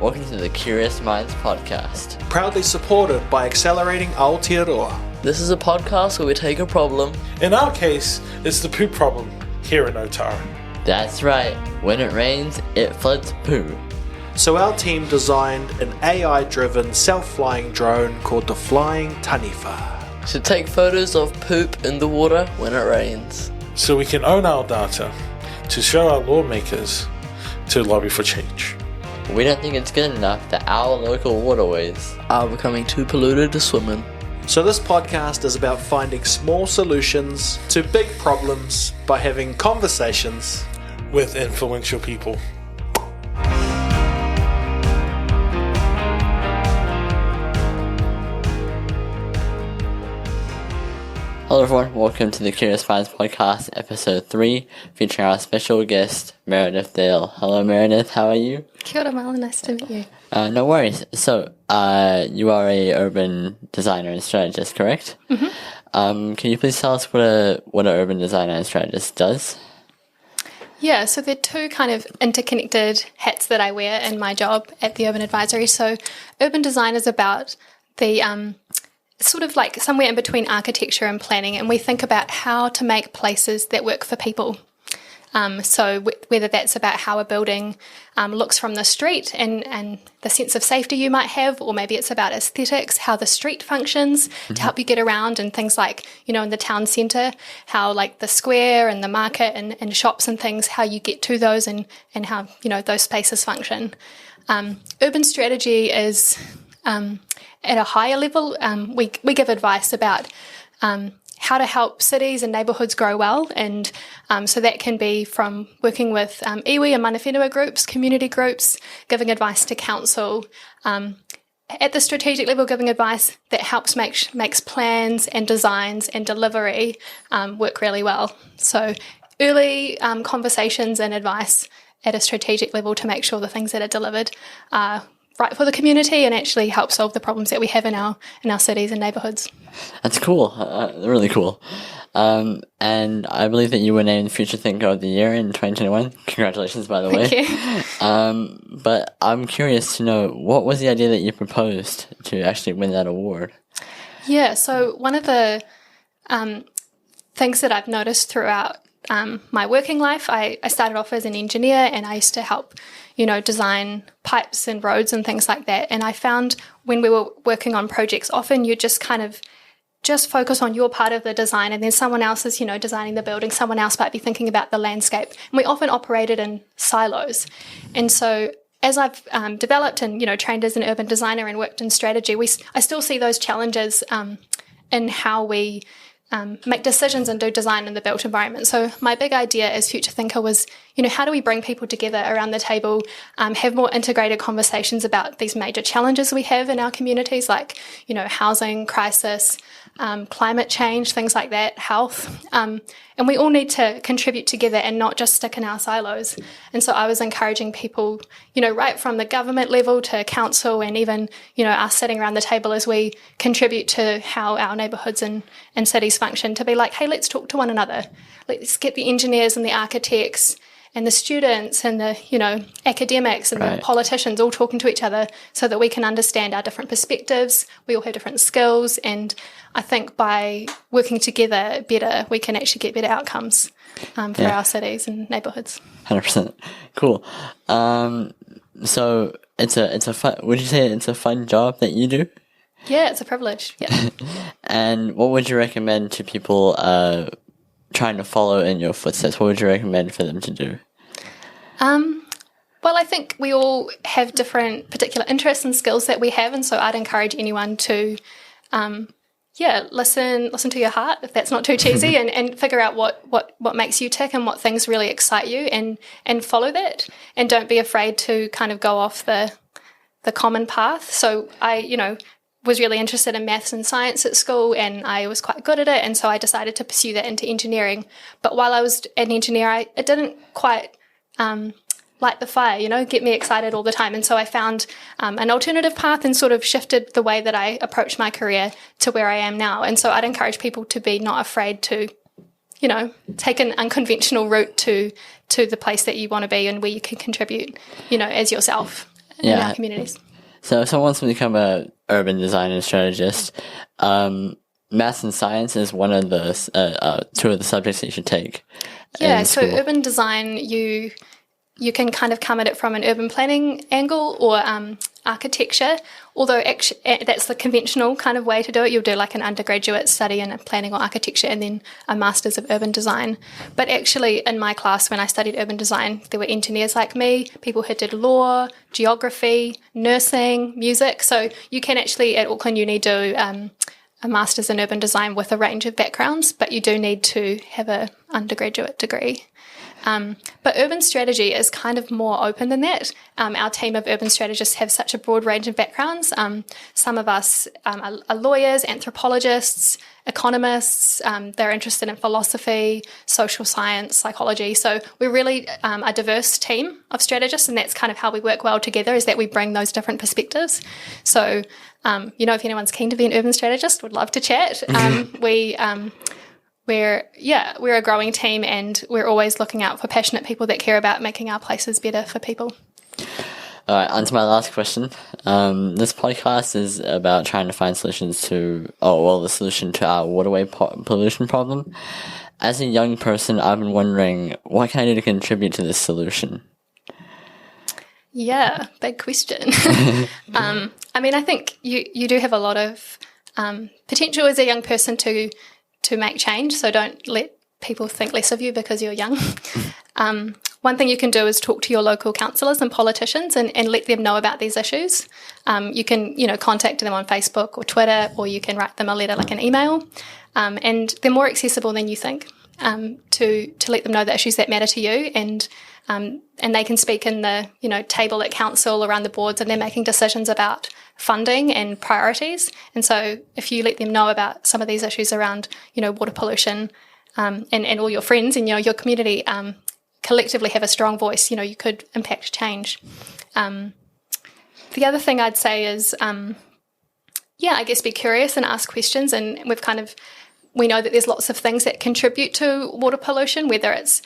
welcome to the Curious Minds podcast. Proudly supported by Accelerating Aotearoa. This is a podcast where we take a problem. In our case, it's the poo problem here in Otara. That's right, when it rains, it floods poo. So our team designed an AI-driven self-flying drone called the Flying Taniwha. To take photos of poop in the water when it rains. So we can own our data, to show our lawmakers, to lobby for change. We don't think it's good enough that our local waterways are becoming too polluted to swim in. So this podcast is about finding small solutions to big problems by having conversations with influential people. Hello everyone, welcome to the Curious Minds podcast, episode 3, featuring our special guest, Meredith Dale. Hello Meredith, how are you? Kia ora, Mala, nice to meet you. No worries. So, you are a urban designer and strategist, correct? Mm-hmm. Can you please tell us what an urban designer and strategist does? Yeah, so they're two kind of interconnected hats that I wear in my job at the Urban Advisory. So urban design is about the sort of like somewhere in between architecture and planning, and we think about how to make places that work for people. So whether that's about how a building looks from the street and the sense of safety you might have, or maybe it's about aesthetics, how the street functions to help you get around, and things like, you know, in the town centre, how like the square and the market and shops and things, how you get to those and how, you know, those spaces function. Urban strategy is at a higher level. We give advice about how to help cities and neighbourhoods grow well, and so that can be from working with iwi and mana whenua groups, community groups, giving advice to council, at the strategic level, giving advice that helps makes plans and designs and delivery work really well. So early conversations and advice at a strategic level to make sure the things that are delivered are right for the community and actually help solve the problems that we have in our cities and neighbourhoods. That's cool, really cool. And I believe that you were named Future Thinker of the Year in 2021. Congratulations, by the way. Thank you. But I'm curious to know, what was the idea that you proposed to actually win that award? Yeah, so one of the things that I've noticed throughout my working life, I started off as an engineer, and I used to help, you know, design pipes and roads and things like that. And I found when we were working on projects, often you just kind of just focus on your part of the design, and then someone else is, you know, designing the building, someone else might be thinking about the landscape. And we often operated in silos. And so as I've developed and, you know, trained as an urban designer and worked in strategy, I still see those challenges in how we make decisions and do design in the built environment. So my big idea as Future Thinker was, you know, how do we bring people together around the table, have more integrated conversations about these major challenges we have in our communities, like, you know, housing crisis, climate change, things like that, health. And we all need to contribute together and not just stick in our silos. And so I was encouraging people, you know, right from the government level to council, and even, you know, us sitting around the table as we contribute to how our neighbourhoods and cities function, to be like, hey, let's talk to one another. Let's get the engineers and the architects and the students and the, you know, academics and the politicians all talking to each other so that we can understand our different perspectives. We all have different skills, and I think by working together better, we can actually get better outcomes for our cities and neighbourhoods. 100%. Cool. So it's a fun, would you say it's a fun job that you do? Yeah, it's a privilege. Yeah. And what would you recommend to people trying to follow in your footsteps? What would you recommend for them to do? Well, I think we all have different particular interests and skills that we have, and so I'd encourage anyone to, listen to your heart, if that's not too cheesy, and figure out what makes you tick and what things really excite you, and follow that, and don't be afraid to kind of go off the common path. So I, you know, was really interested in maths and science at school, and I was quite good at it, and so I decided to pursue that into engineering. But while I was an engineer, it didn't quite light the fire, you know, get me excited all the time. And so I found an alternative path and sort of shifted the way that I approached my career to where I am now. And so I'd encourage people to be not afraid to, you know, take an unconventional route to the place that you want to be and where you can contribute, you know, as yourself. in our communities. So if someone wants to become a urban designer strategist, maths and science is one of the two of the subjects that you should take. Yeah, so urban design, you can kind of come at it from an urban planning angle or architecture, although actually that's the conventional kind of way to do it. You'll do like an undergraduate study in planning or architecture and then a master's of urban design. But actually in my class when I studied urban design, there were engineers like me, people who did law, geography, nursing, music. So you can actually at Auckland Uni do a master's in urban design with a range of backgrounds, but you do need to have an undergraduate degree. But urban strategy is kind of more open than that. Our team of urban strategists have such a broad range of backgrounds. Some of us are lawyers, anthropologists, economists. They're interested in philosophy, social science, psychology. So we're really a diverse team of strategists, and that's kind of how we work well together, is that we bring those different perspectives. So, if anyone's keen to be an urban strategist, would love to chat. We're a growing team, and we're always looking out for passionate people that care about making our places better for people. All right, on to my last question. This podcast is about trying to find solutions the solution to our waterway pollution problem. As a young person, I've been wondering, what can I do to contribute to this solution? Yeah, big question. I think you do have a lot of potential as a young person to make change, so don't let people think less of you because you're young. One thing you can do is talk to your local councillors and politicians and let them know about these issues. You can, contact them on Facebook or Twitter, or you can write them a letter, like an email. And they're more accessible than you think, to let them know the issues that matter to you, and they can speak in the, table at council, around the boards, and they're making decisions about funding and priorities. And so if you let them know about some of these issues around, water pollution, and all your friends in, your community, collectively have a strong voice, you could impact change. The other thing I'd say is, I guess be curious and ask questions. And we know that there's lots of things that contribute to water pollution, whether it's,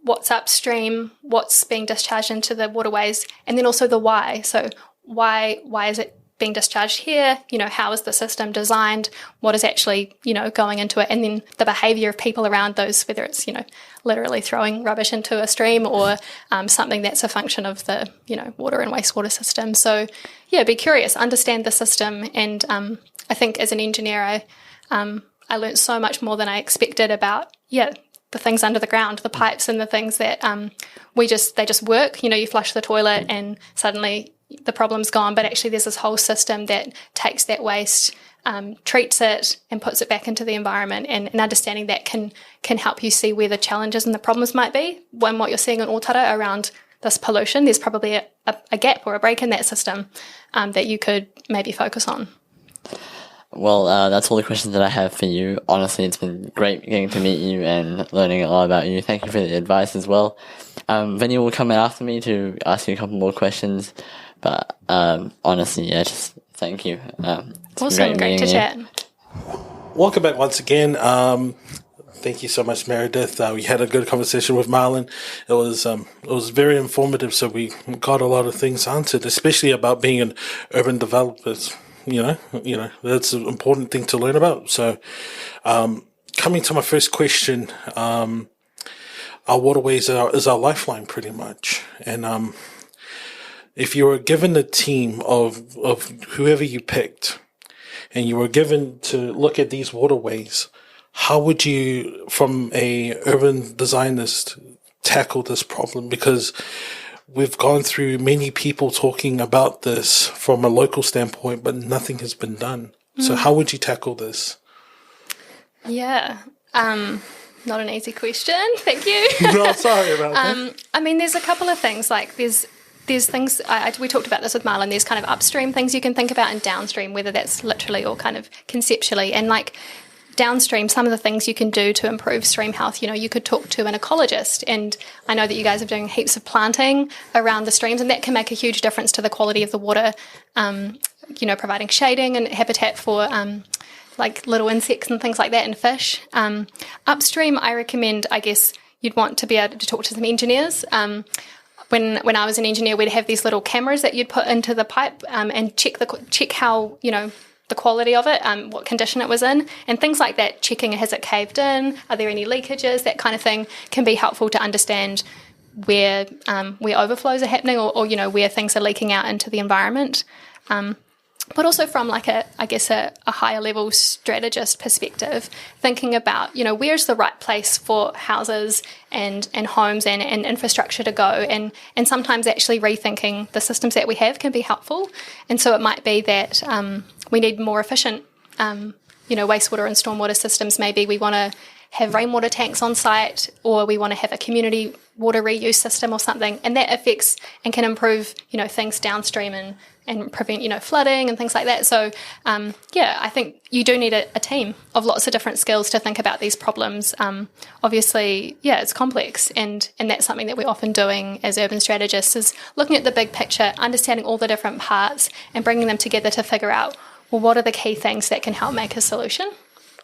what's upstream, what's being discharged into the waterways, and then also the why. So why is it being discharged here? How is the system designed? What is actually, going into it? And then the behaviour of people around those, whether it's, literally throwing rubbish into a stream or something that's a function of the, water and wastewater system. So, be curious, understand the system. And I think as an engineer, I learned so much more than I expected about, the things under the ground, the pipes and the things that they just work. You flush the toilet and suddenly the problem's gone, but actually there's this whole system that takes that waste, treats it and puts it back into the environment, and understanding that can help you see where the challenges and the problems might be. When what you're seeing in Otara around this pollution, there's probably a gap or a break in that system that you could maybe focus on. Well, that's all the questions that I have for you. Honestly, it's been great getting to meet you and learning a lot about you. Thank you for the advice as well. Vinny will come in after me to ask you a couple more questions. But honestly, just thank you. Awesome, great to chat. Welcome back once again. Thank you so much, Meredith. We had a good conversation with Marlon. It was very informative, so we got a lot of things answered, especially about being an urban developer. That's an important thing to learn about. So, coming to my first question, our waterways is our lifeline pretty much. And if you were given a team of whoever you picked, and you were given to look at these waterways, how would you, from a urban designerist, tackle this problem? Because we've gone through many people talking about this from a local standpoint, but nothing has been done. So how would you tackle this? Yeah, not an easy question. Thank you. No, sorry about that. There's a couple of things. Like there's things, we talked about this with Marlon, there's kind of upstream things you can think about and downstream, whether that's literally or kind of conceptually. And like downstream, some of the things you can do to improve stream health, you could talk to an ecologist. And I know that you guys are doing heaps of planting around the streams, and that can make a huge difference to the quality of the water, providing shading and habitat for like little insects and things like that, and fish. Upstream, I recommend, I guess, you'd want to be able to talk to some engineers. when I was an engineer, we'd have these little cameras that you'd put into the pipe and check how, the quality of it, what condition it was in, and things like that, checking has it caved in, are there any leakages, that kind of thing can be helpful to understand where overflows are happening or where things are leaking out into the environment. But also from like a higher level strategist perspective, thinking about, where's the right place for houses and homes and infrastructure to go. And sometimes actually rethinking the systems that we have can be helpful. And so it might be that we need more efficient, wastewater and stormwater systems. Maybe we want to have rainwater tanks on site, or we want to have a community water reuse system or something. And that affects and can improve, things downstream and prevent, flooding and things like that. So, I think you do need a team of lots of different skills to think about these problems. Obviously, it's complex, and that's something that we're often doing as urban strategists is looking at the big picture, understanding all the different parts and bringing them together to figure out, well, what are the key things that can help make a solution?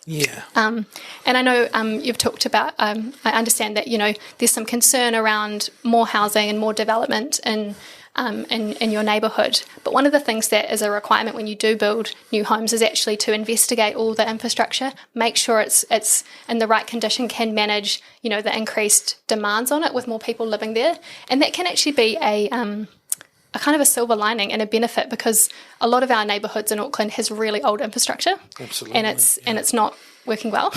Yeah. And I know you've talked about, I understand that, there's some concern around more housing and more development in your neighbourhood. But one of the things that is a requirement when you do build new homes is actually to investigate all the infrastructure, make sure it's in the right condition, can manage, the increased demands on it with more people living there. And that can actually be a kind of a silver lining and a benefit, because a lot of our neighbourhoods in Auckland has really old infrastructure. Absolutely. And it's not working well,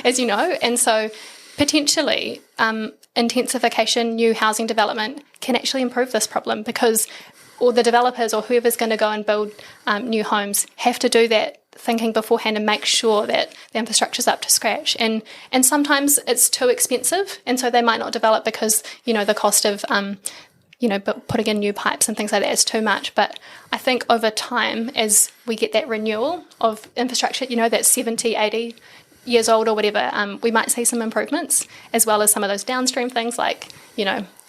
as you know. And so potentially intensification, new housing development can actually improve this problem, because all the developers or whoever's going to go and build new homes have to do that thinking beforehand and make sure that the infrastructure's up to scratch. And sometimes it's too expensive, and so they might not develop because, the cost of but putting in new pipes and things like that is too much. But I think over time, as we get that renewal of infrastructure, that's 70, 80 years old or whatever, we might see some improvements, as well as some of those downstream things like,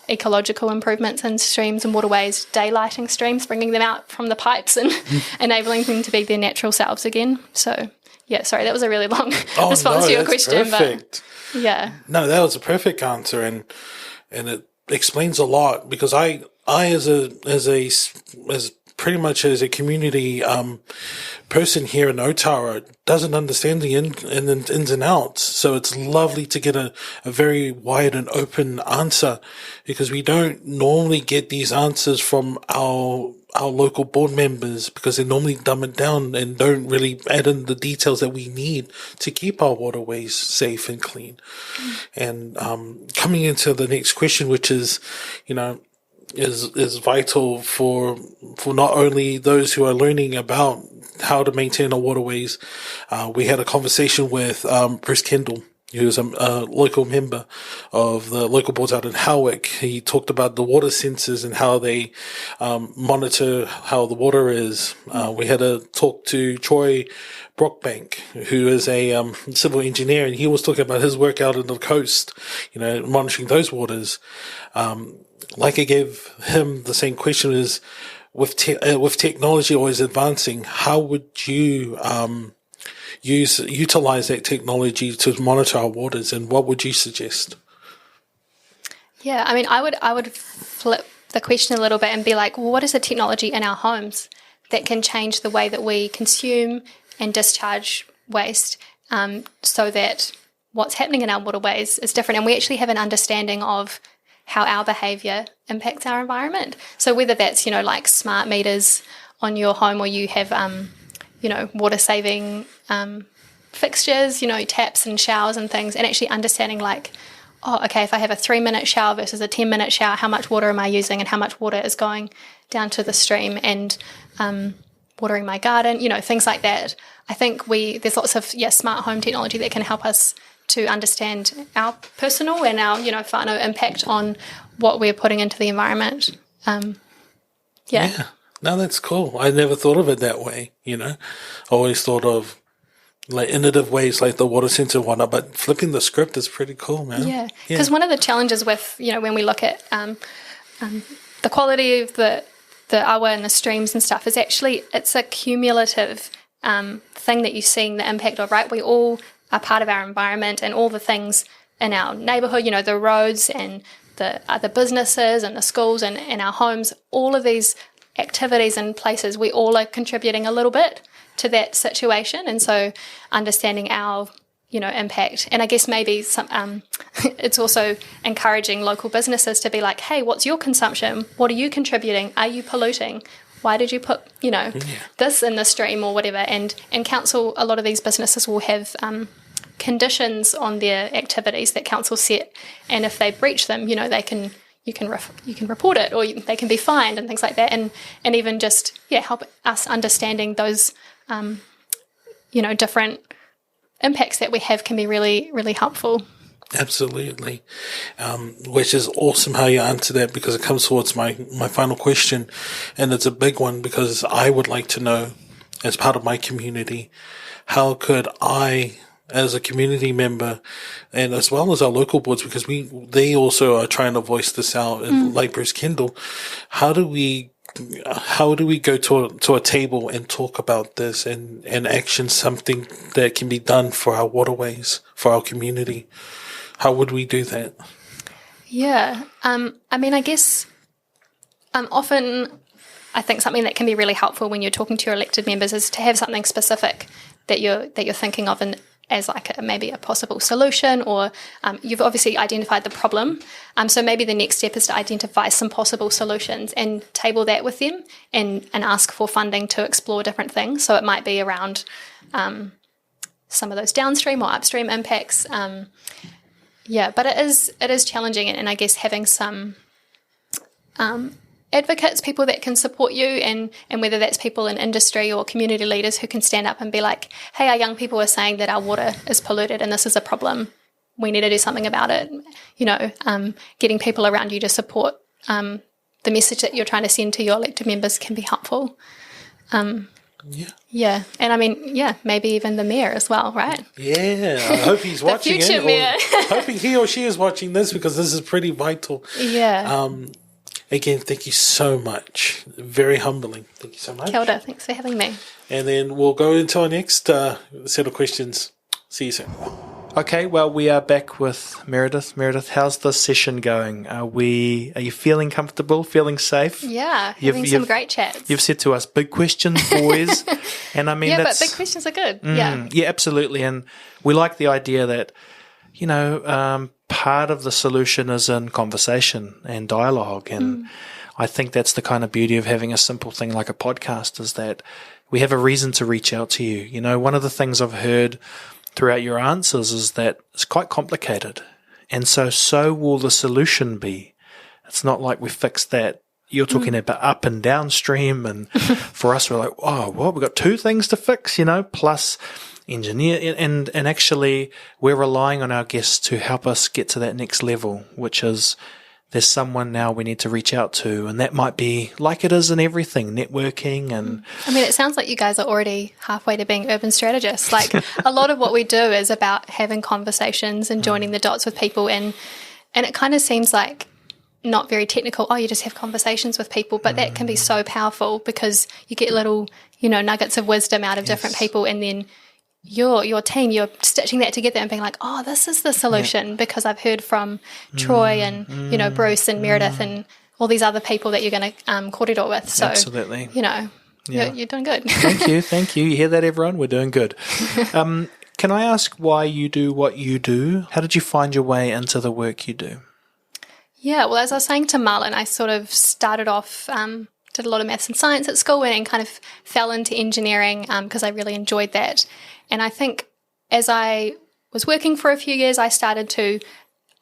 ecological improvements in streams and waterways, daylighting streams, bringing them out from the pipes and enabling them to be their natural selves again. So, sorry, that was a really long response to your question. Perfect. But yeah. No, that was a perfect answer, and it explains a lot, because I as pretty much as a community person here in Otara doesn't understand the ins and outs. So it's lovely to get a very wide and open answer, because we don't normally get these answers from our local board members, because they normally dumb it down and don't really add in the details that we need to keep our waterways safe and clean. And coming into the next question, which is, is vital for not only those who are learning about how to maintain our waterways. We had a conversation with Bruce Kendall, who is a local member of the local boards out in Howick. He talked about the water sensors and how they monitor how the water is. We had a talk to Troy Brockbank, who is a civil engineer, and he was talking about his work out on the coast, monitoring those waters. Like I gave him the same question, is with technology always advancing, how would you utilize that technology to monitor our waters, and what would you suggest? Yeah, I mean, I would flip the question a little bit and be like, well, what is the technology in our homes that can change the way that we consume and discharge waste, so that what's happening in our waterways is different, and we actually have an understanding of how our behaviour impacts our environment. So whether that's, like smart meters on your home, or you have, water saving fixtures, taps and showers and things, and actually understanding like, if I have a 3-minute shower versus a 10-minute shower, how much water am I using, and how much water is going down to the stream, and watering my garden, things like that. I think there's lots of smart home technology that can help us to understand our personal and our whānau impact on what we're putting into the environment. Yeah, no, that's cool. I never thought of it that way. I always thought of like innovative ways like the water sensor and whatnot, but flipping the script is pretty cool, man. Yeah, because one of the challenges with when we look at the quality of the awa and the streams and stuff is actually it's a cumulative thing that you're seeing the impact of, right? We all are part of our environment, and all the things in our neighbourhood, the roads and the businesses and the schools and our homes, all of these activities and places, we all are contributing a little bit to that situation. And so understanding our, impact. And I guess maybe it's also encouraging local businesses to be like, hey, what's your consumption? What are you contributing? Are you polluting? Why did you put, this in the stream or whatever? And council, a lot of these businesses will have conditions on their activities that council set. And if they breach them, you can report it, or they can be fined and things like that. And even just, help us understanding those, different impacts that we have can be really, really helpful. Absolutely. Which is awesome how you answer that, because it comes towards my final question. And it's a big one, because I would like to know, as part of my community, how could I, as a community member, and as well as our local boards, because they also are trying to voice this out, and like Bruce Kendall, how do we go to a table and talk about this and action something that can be done for our waterways, for our community? How would we do that? Yeah. I guess often I think something that can be really helpful when you're talking to your elected members is to have something specific that you're thinking of and as like maybe a possible solution, or you've obviously identified the problem. So maybe the next step is to identify some possible solutions and table that with them and ask for funding to explore different things. So it might be around some of those downstream or upstream impacts. But it is challenging, and I guess having some advocates, people that can support you, and whether that's people in industry or community leaders who can stand up and be like, hey, our young people are saying that our water is polluted and this is a problem. We need to do something about it. Getting people around you to support the message that you're trying to send to your elected members can be helpful. Yeah. And maybe even the mayor as well, right? Yeah. I hope he's watching future it. Mayor. Hoping he or she is watching this, because this is pretty vital. Yeah. Again, thank you so much. Very humbling. Thank you so much. Kia ora. Thanks for having me. And then we'll go into our next set of questions. See you soon. Okay, well, we are back with Meredith. Meredith, how's this session going? Are you feeling comfortable, feeling safe? Yeah, having some great chats. You've said to us, big questions, boys. And I mean, but big questions are good. Yeah, absolutely. And we like the idea that, part of the solution is in conversation and dialogue. And I think that's the kind of beauty of having a simple thing like a podcast, is that we have a reason to reach out to you. One of the things I've heard throughout your answers is that it's quite complicated. And so will the solution be. It's not like we fixed that. You're talking about up and downstream. And for us, we're like, oh, we've got two things to fix, plus engineer. And actually, we're relying on our guests to help us get to that next level, which is there's someone now we need to reach out to. And that might be like it is in everything, networking. And it sounds like you guys are already halfway to being urban strategists. Like a lot of what we do is about having conversations and joining the dots with people. And it kind of seems like not very technical. Oh, you just have conversations with people, but that can be so powerful, because you get little, nuggets of wisdom out of different people, and then your team, you're stitching that together and being like, oh, this is the solution, because I've heard from Troy and, Bruce and Meredith and all these other people that you're going to kōrero with. So, absolutely. You're doing good. Thank you. You hear that, everyone? We're doing good. Can I ask why you do what you do? How did you find your way into the work you do? Yeah, well, as I was saying to Marlon, I sort of started off, did a lot of maths and science at school, and kind of fell into engineering because I really enjoyed that. And I think as I was working for a few years, I started to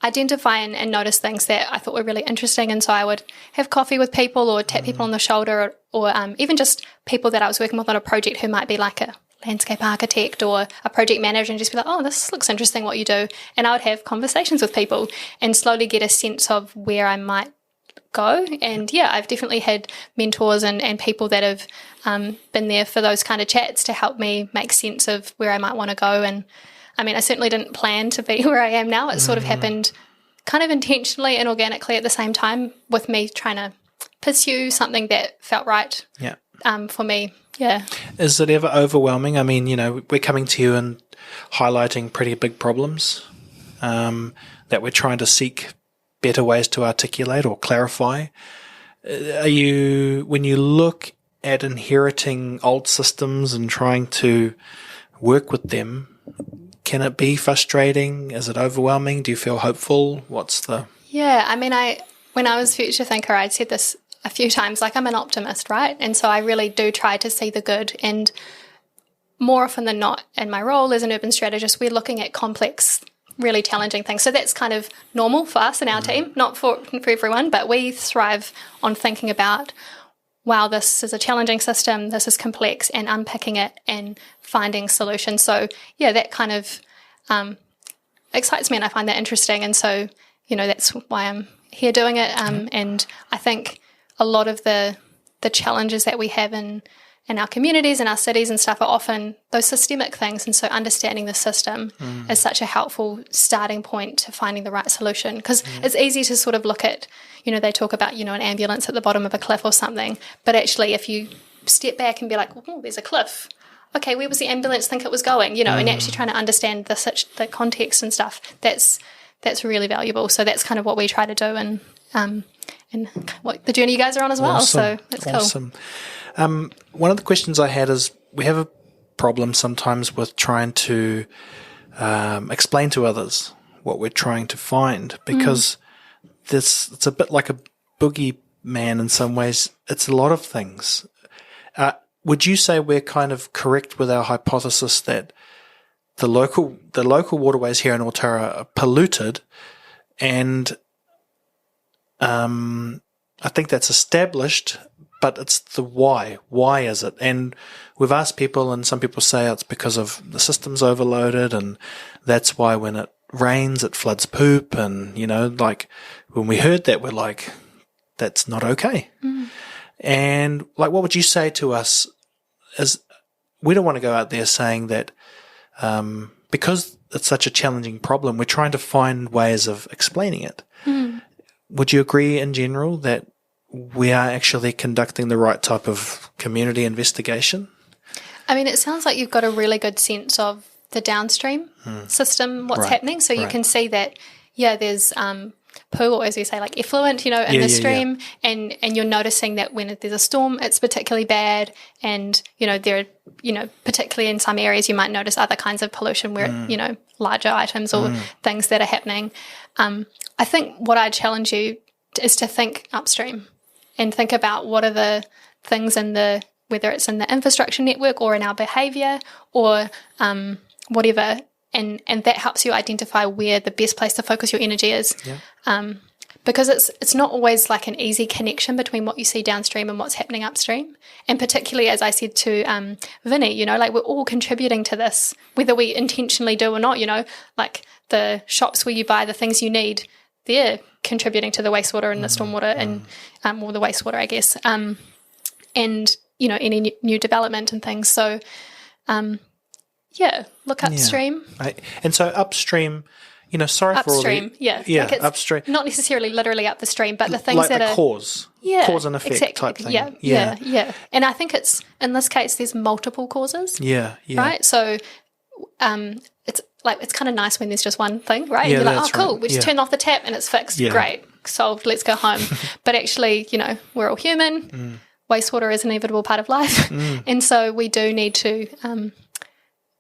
identify and notice things that I thought were really interesting. And so I would have coffee with people or tap people on the shoulder, or even just people that I was working with on a project who might be like a landscape architect or a project manager, and just be like, oh, this looks interesting what you do. And I would have conversations with people and slowly get a sense of where I might go. And I've definitely had mentors and people that have been there for those kind of chats to help me make sense of where I might want to go. And I certainly didn't plan to be where I am now. It sort of happened kind of intentionally and organically at the same time, with me trying to pursue something that felt right for me. Yeah. Is it ever overwhelming? We're coming to you and highlighting pretty big problems that we're trying to seek better ways to articulate or clarify? When you look at inheriting old systems and trying to work with them, can it be frustrating? Is it overwhelming? Do you feel hopeful? Yeah, I mean, when I was future thinker, I'd said this a few times, like I'm an optimist, right? And so I really do try to see the good. And more often than not, in my role as an urban strategist, we're looking at complex, really challenging things. So that's kind of normal for us and our team, not for everyone, but we thrive on thinking about, wow, this is a challenging system, this is complex, and unpicking it and finding solutions. So yeah, that kind of excites me, and I find that interesting. And so, that's why I'm here doing it. And I think a lot of the challenges that we have in our communities and our cities and stuff are often those systemic things. And so understanding the system is such a helpful starting point to finding the right solution. Because it's easy to sort of look at, they talk about, an ambulance at the bottom of a cliff or something. But actually, if you step back and be like, oh, there's a cliff. Okay, where was the ambulance think it was going? And actually trying to understand the context and stuff, that's really valuable. So that's kind of what we try to do, and what the journey you guys are on as well. Awesome. So that's cool. Awesome. One of the questions I had is, we have a problem sometimes with trying to explain to others what we're trying to find, because it's a bit like a boogeyman in some ways. It's a lot of things. Would you say we're kind of correct with our hypothesis that the local waterways here in Otara are polluted, and I think that's established, but it's the why. Why is it? And we've asked people, and some people say it's because of the system's overloaded, and that's why when it rains it floods poop. And when we heard that, we're like, that's not okay. And what would you say to us? As we don't want to go out there saying that because it's such a challenging problem, we're trying to find ways of explaining it. Would you agree in general that we are actually conducting the right type of community investigation? I mean, it sounds like you've got a really good sense of the downstream system, what's happening. So you can see that, there's poo, or as you say, like effluent, in the stream, and you're noticing that when there's a storm, it's particularly bad, and there are, particularly in some areas, you might notice other kinds of pollution where larger items or things that are happening. I think what I challenge you is to think upstream and think about what are the things whether it's in the infrastructure network or in our behaviour or whatever. And that helps you identify where the best place to focus your energy is. Because it's not always like an easy connection between what you see downstream and what's happening upstream. And particularly, as I said to Vinny, we're all contributing to this, whether we intentionally do or not, like the shops where you buy the things you need, they're contributing to the wastewater and the stormwater and or the wastewater, I guess, and, any new development and things. So, look upstream. And so upstream, sorry upstream, for all the... upstream. Not necessarily literally up the stream, but the things like that the are... cause and effect exactly. type thing. Yeah. And I think in this case, there's multiple causes. Yeah. Right? So it's kind of nice when there's just one thing, right? Yeah, you're like, oh, cool, right. we just turn off the tap and it's fixed. Great, solved, let's go home. But actually, we're all human. Wastewater is an inevitable part of life. And so we do need to...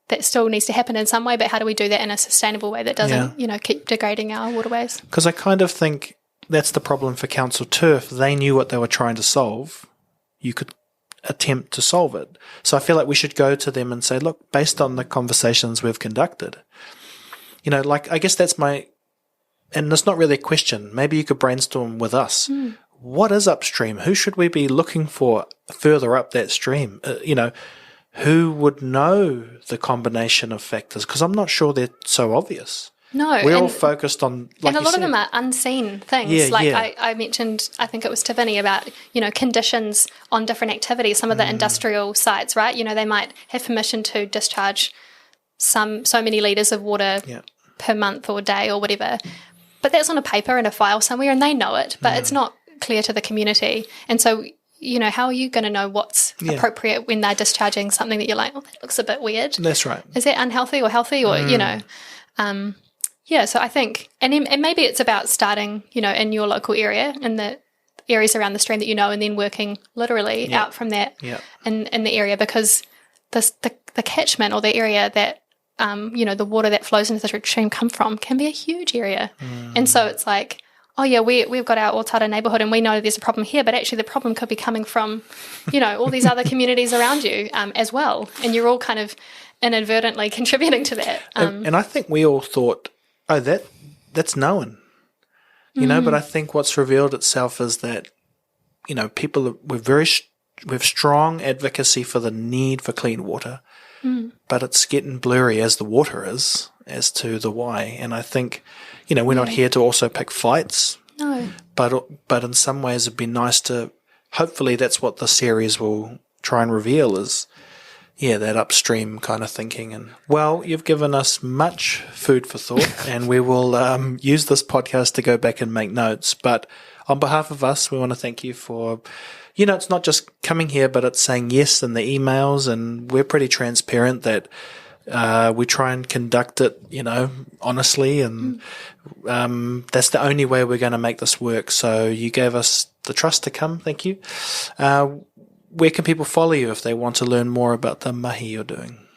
that still needs to happen in some way, but how do we do that in a sustainable way that doesn't, keep degrading our waterways? Because I kind of think that's the problem for Council Turf. They knew what they were trying to solve. You could attempt to solve it. So I feel like we should go to them and say, look, based on the conversations we've conducted, I guess that's my, and it's not really a question. Maybe you could brainstorm with us. What is upstream? Who should we be looking for further up that stream? Who would know the combination of factors? Because I'm not sure they're so obvious. No. We're all focused on, and a lot of them are unseen things. I mentioned, I think it was to Vinny, about, conditions on different activities, some of the industrial sites, right? They might have permission to discharge so many litres of water per month or day or whatever. But that's on a paper in a file somewhere and they know it, but it's not clear to the community. And so... how are you going to know what's appropriate when they're discharging something that you're like, oh, that looks a bit weird? That's right. Is that unhealthy or healthy or, Yeah, so I think, and maybe it's about starting, in your local area, in the areas around the stream that you know, and then working literally out from that in the area, because the catchment or the area that, the water that flows into the stream can be a huge area. And so it's like, oh yeah, we've got our Otara neighbourhood and we know there's a problem here, but actually the problem could be coming from, all these other communities around you as well. And you're all kind of inadvertently contributing to that. And I think we all thought, oh, that's known, but I think what's revealed itself is that, people, we have strong advocacy for the need for clean water, but it's getting blurry as the water is as to the why. And I think, we're not here to also pick fights. No. But in some ways it'd be nice to, hopefully that's what the series will try and reveal is, that upstream kind of thinking. And, well, you've given us much food for thought, and we will use this podcast to go back and make notes. But on behalf of us, we want to thank you for, it's not just coming here, but it's saying yes in the emails, and we're pretty transparent that we try and conduct it, honestly, and that's the only way we're going to make this work. So you gave us the trust to come. Thank you. Where can people follow you if they want to learn more about the mahi you're doing?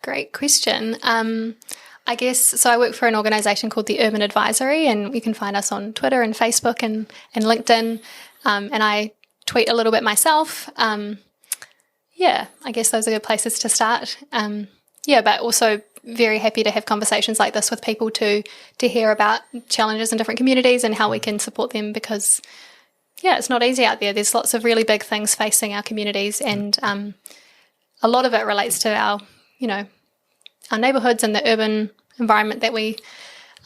Great question. I guess, so I work for an organisation called the Urban Advisory, and you can find us on Twitter and Facebook and LinkedIn, and I tweet a little bit myself. I guess those are good places to start. But also very happy to have conversations like this with people to hear about challenges in different communities and how we can support them, because it's not easy out there. There's lots of really big things facing our communities, and a lot of it relates to our neighbourhoods and the urban environment that we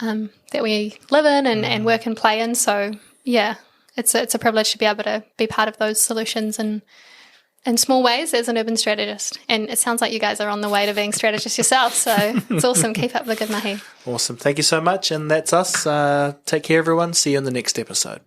live in and work and play in. So it's a privilege to be able to be part of those solutions and in small ways as an urban strategist. And it sounds like you guys are on the way to being strategists yourself, so it's awesome. Keep up the good mahi. Awesome. Thank you so much. And that's us. Take care, everyone. See you in the next episode.